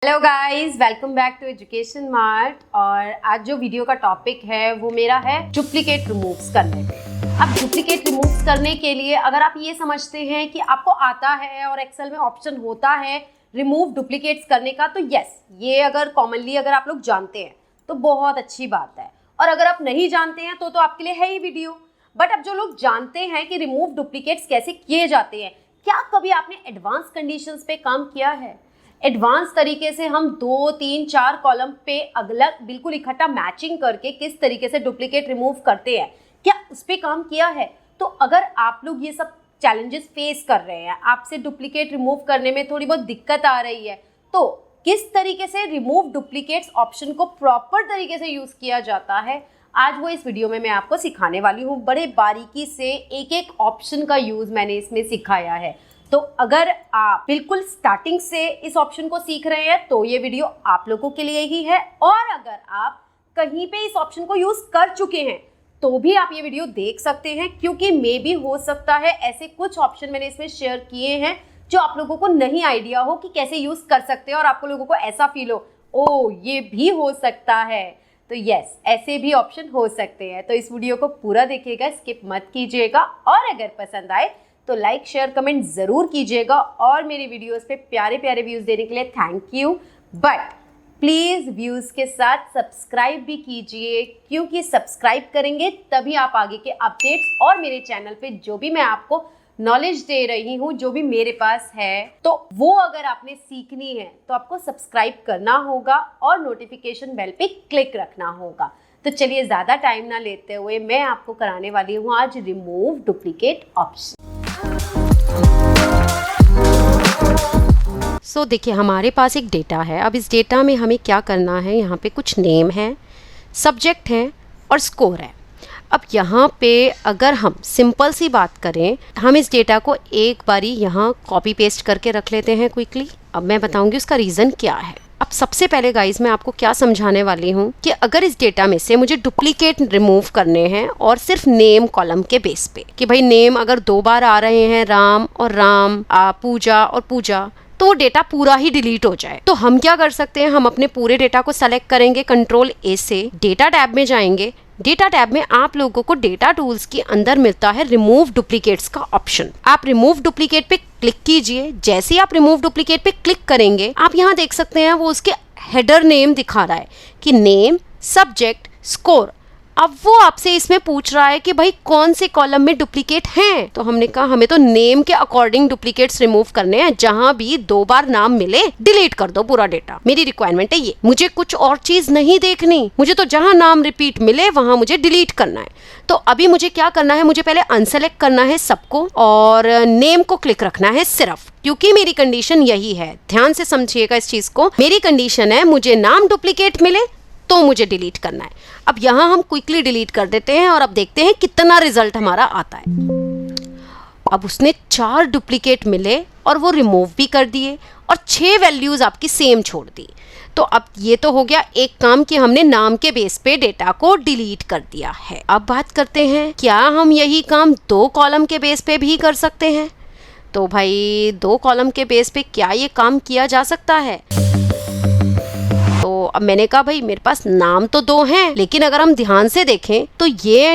Hello guys, welcome back to education mart. और आज जो वीडियो का टॉपिक है वो मेरा है डुप्लीकेट रिमूव्स करने पे। अब डुप्लीकेट रिमूव्स करने के लिए अगर आप ये समझते हैं कि आपको आता है और एक्सेल में ऑप्शन होता है रिमूव डुप्लीकेट्स करने का, तो यस, ये अगर कॉमनली अगर आप लोग जानते हैं तो बहुत अच्छी बात है। और अगर आप नहीं जानते हैं तो आपके लिए है ही वीडियो। बट अब जो लोग जानते हैं कि रिमूव डुप्लीकेट्स कैसे किए जाते हैं, क्या कभी आपने एडवांस कंडीशंस पे काम किया है? एडवांस तरीके से हम 2, 3, 4 कॉलम पे अगला बिल्कुल इकट्ठा मैचिंग करके किस तरीके से डुप्लीकेट रिमूव करते हैं, क्या उस पर काम किया है? तो अगर आप लोग ये सब चैलेंजेस फेस कर रहे हैं, आपसे डुप्लीकेट रिमूव करने में थोड़ी बहुत दिक्कत आ रही है, तो किस तरीके से रिमूव डुप्लीकेट्स ऑप्शन को प्रॉपर तरीके से यूज़ किया जाता है, आज वो इस वीडियो में मैं आपको सिखाने वाली हूँ। बड़े बारीकी से एक एक ऑप्शन का यूज़ मैंने इसमें सिखाया है। तो अगर आप बिल्कुल स्टार्टिंग से इस ऑप्शन को सीख रहे हैं तो ये वीडियो आप लोगों के लिए ही है। और अगर आप कहीं पे इस ऑप्शन को यूज़ कर चुके हैं तो भी आप ये वीडियो देख सकते हैं, क्योंकि मे भी हो सकता है ऐसे कुछ ऑप्शन मैंने इसमें शेयर किए हैं जो आप लोगों को नहीं आइडिया हो कि कैसे यूज़ कर सकते हैं और आपको लोगों को ऐसा फील हो, ओ ये भी हो सकता है। तो यस, ऐसे भी ऑप्शन हो सकते हैं। तो इस वीडियो को पूरा देखिएगा, स्किप मत कीजिएगा। और अगर पसंद आए तो लाइक, शेयर, कमेंट ज़रूर कीजिएगा। और मेरे वीडियोस पे प्यारे प्यारे व्यूज़ देने के लिए thank you. But please views के साथ सब्सक्राइब भी कीजिए, क्योंकि सब्सक्राइब करेंगे तभी आप आगे के अपडेट्स और मेरे चैनल पे जो भी मैं आपको नॉलेज दे रही हूँ, जो भी मेरे पास है, तो वो अगर आपने सीखनी है तो आपको सब्सक्राइब करना होगा और नोटिफिकेशन बेल पे क्लिक रखना होगा। तो चलिए ज़्यादा टाइम ना लेते हुए मैं आपको कराने वाली हूँ आज रिमूव डुप्लीकेट ऑप्शन। सो देखिए, हमारे पास एक डेटा है। अब इस डेटा में हमें क्या करना है, यहाँ पे कुछ नेम है, सब्जेक्ट है और स्कोर है। अब यहाँ पे अगर हम सिंपल सी बात करें, हम इस डेटा को एक बारी यहाँ कॉपी पेस्ट करके रख लेते हैं क्विकली। अब मैं बताऊंगी उसका रीज़न क्या है। अब सबसे पहले गाइज मैं आपको क्या समझाने वाली हूँ कि अगर इस डेटा में से मुझे डुप्लीकेट रिमूव करने हैं और सिर्फ नेम कॉलम के बेस पे, कि भाई नेम अगर 2 बार आ रहे हैं, राम और राम, पूजा और पूजा, तो वो डेटा पूरा ही डिलीट हो जाए, तो हम क्या कर सकते हैं, हम अपने पूरे डेटा को सेलेक्ट करेंगे, कंट्रोल ए से डेटा टैब में जाएंगे। डेटा टैब में आप लोगों को डेटा टूल्स के अंदर मिलता है रिमूव डुप्लीकेट्स का ऑप्शन। आप रिमूव डुप्लीकेट पे क्लिक कीजिए। जैसे ही आप रिमूव डुप्लीकेट पे क्लिक करेंगे, आप यहाँ देख सकते हैं वो उसके हेडर नेम दिखा रहा है कि नेम, सब्जेक्ट, स्कोर। अब वो आपसे इसमें पूछ रहा है कि भाई कौन से कॉलम में डुप्लीकेट हैं। तो हमने कहा हमें तो नेम के अकॉर्डिंग डुप्लीकेट्स रिमूव करने हैं, जहां भी 2 बार नाम मिले डिलीट कर दो पूरा डेटा। मेरी रिक्वायरमेंट है ये, मुझे कुछ और चीज नहीं देखनी, मुझे तो जहां नाम रिपीट मिले वहां मुझे डिलीट करना है। तो अभी मुझे क्या करना है, मुझे पहले अनसेलेक्ट करना है सबको और नेम को क्लिक रखना है सिर्फ, क्योंकि मेरी कंडीशन यही है। ध्यान से समझिएगा इस चीज को। मेरी कंडीशन है मुझे नाम डुप्लीकेट मिले तो मुझे डिलीट करना है। अब यहाँ हम क्विकली डिलीट कर देते हैं और अब देखते हैं कितना रिजल्ट हमारा आता है। अब उसने 4 डुप्लीकेट मिले और वो रिमूव भी कर दिए और 6 वैल्यूज आपकी सेम छोड़ दी। तो अब ये तो हो गया एक काम कि हमने नाम के बेस पे डेटा को डिलीट कर दिया है। अब बात करते हैं, क्या हम यही काम 2 कॉलम के बेस पे भी कर सकते हैं? तो भाई 2 कॉलम के बेस पे क्या ये काम किया जा सकता है? तो अब मैंने कहा भाई मेरे पास नाम तो 2 हैं, लेकिन अगर हम ध्यान से देखें तो ये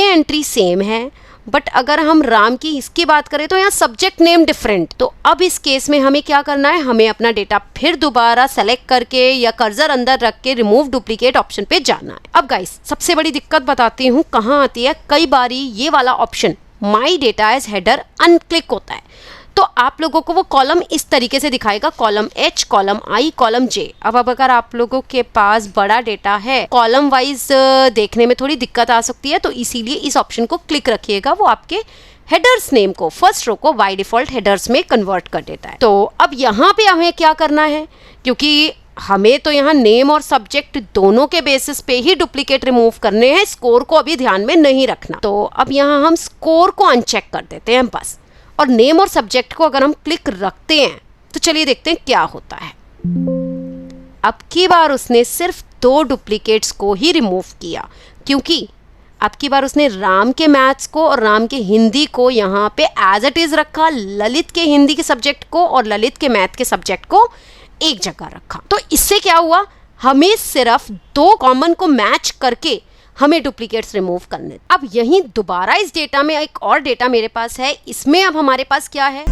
एंट्री सेम है। बट अगर हम राम की इसकी बात करें तो यहाँ सब्जेक्ट नेम डिफरेंट। तो अब इस केस में हमें क्या करना है, हमें अपना डेटा फिर दोबारा सेलेक्ट करके या कर्सर अंदर रख के रिमूव डुप्लीकेट ऑप्शन पे जाना है। अब गाइस, सबसे बड़ी दिक्कत बताती हूँ कहाँ आती है। कई बारी ये वाला option my data has header unclick होता है, तो आप लोगों को वो कॉलम इस तरीके से दिखाएगा, column H, column I, column J। अब अगर आप लोगों के पास बड़ा डेटा है, कॉलम वाइज देखने में थोड़ी दिक्कत आ सकती है, तो इसीलिए इस ऑप्शन को क्लिक रखिएगा। वो आपके हेडर्स नेम को, फर्स्ट रो को बाय डिफॉल्ट हेडर्स में कन्वर्ट कर देता है। तो अब यहाँ पे हमें क्या करना है, क्योंकि हमें तो यहाँ नेम और सब्जेक्ट दोनों के बेसिस पे ही डुप्लीकेट रिमूव करने हैं, स्कोर को अभी ध्यान में नहीं रखना। तो अब यहाँ हम स्कोर को अनचेक कर देते हैं बस, और नेम और सब्जेक्ट को अगर हम क्लिक रखते हैं तो चलिए देखते हैं क्या होता है। अब की बार उसने सिर्फ 2 डुप्लीकेट्स को ही रिमूव किया, क्योंकि अब की बार उसने राम के मैथ्स को और राम के हिंदी को यहाँ पे एज इट इज रखा, ललित के हिंदी के सब्जेक्ट को और ललित के मैथ के सब्जेक्ट को एक जगह रखा। तो इससे क्या हुआ, हमें सिर्फ 2 कॉमन को मैच करके हमें डुप्लीकेट्स रिमूव करने। अब यहीं दोबारा इस डेटा में एक और डेटा मेरे पास है, इसमें अब हमारे पास क्या है,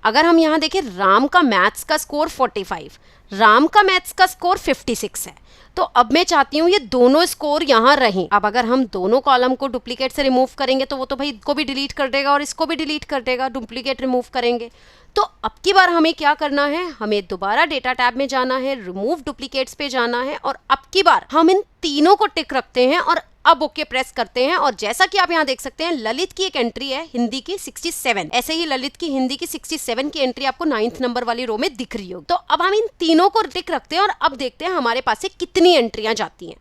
अगर हम यहाँ देखें राम का मैथ्स का स्कोर 45, राम का मैथ्स का स्कोर 56 है। तो अब मैं चाहती हूँ ये दोनों स्कोर यहाँ रहें। अब अगर हम दोनों कॉलम को डुप्लीकेट से रिमूव करेंगे तो वो तो भाई इसको भी डिलीट कर देगा और इसको भी डिलीट कर देगा, डुप्लीकेट रिमूव करेंगे। तो अब की बार हमें क्या करना है, हमें दोबारा डेटा टैब में जाना है, रिमूव डुप्लीकेट्स पे जाना है और अब की बार हम इन तीनों को टिक रखते हैं और अब ओके प्रेस करते हैं। और जैसा कि आप यहाँ देख सकते हैं ललित की एक एंट्री है हिंदी की 67, ऐसे ही ललित की हिंदी की 67 की एंट्री आपको 9th नंबर वाली रो में दिख रही होगी। तो अब हम इन तीनों को टिक रखते हैं और अब देखते हैं हमारे पास से कितनी एंट्रियां जाती हैं।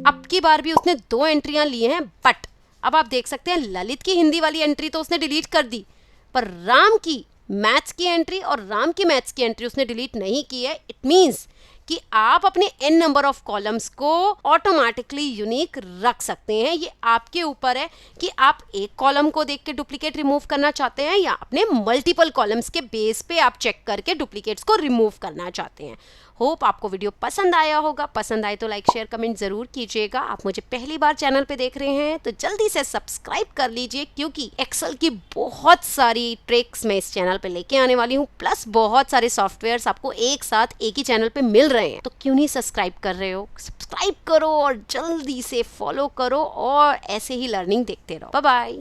अब की बार भी उसने 2 एंट्रियां ली हैं, बट अब आप देख सकते हैं ललित की हिंदी वाली एंट्री तो उसने डिलीट कर दी, पर राम की मैथ्स की एंट्री और राम की मैथ्स की एंट्री उसने डिलीट नहीं की है। इट मींस कि आप अपने n नंबर ऑफ कॉलम्स को ऑटोमेटिकली यूनिक रख सकते हैं। ये आपके ऊपर है कि आप एक कॉलम को देख के डुप्लीकेट रिमूव करना चाहते हैं या अपने मल्टीपल कॉलम्स के बेस पे आप चेक करके डुप्लीकेट्स को रिमूव करना चाहते हैं। होप आपको वीडियो पसंद आया होगा। पसंद आए तो लाइक शेयर कमेंट ज़रूर कीजिएगा। आप मुझे पहली बार चैनल पे देख रहे हैं तो जल्दी से सब्सक्राइब कर लीजिए, क्योंकि एक्सेल की बहुत सारी ट्रिक्स मैं इस चैनल पे लेके आने वाली हूँ, प्लस बहुत सारे सॉफ्टवेयर्स आपको एक साथ एक ही चैनल पे मिल रहे हैं। तो क्यों नहीं सब्सक्राइब कर रहे हो, सब्सक्राइब करो और जल्दी से फॉलो करो और ऐसे ही लर्निंग देखते रहो। Bye bye.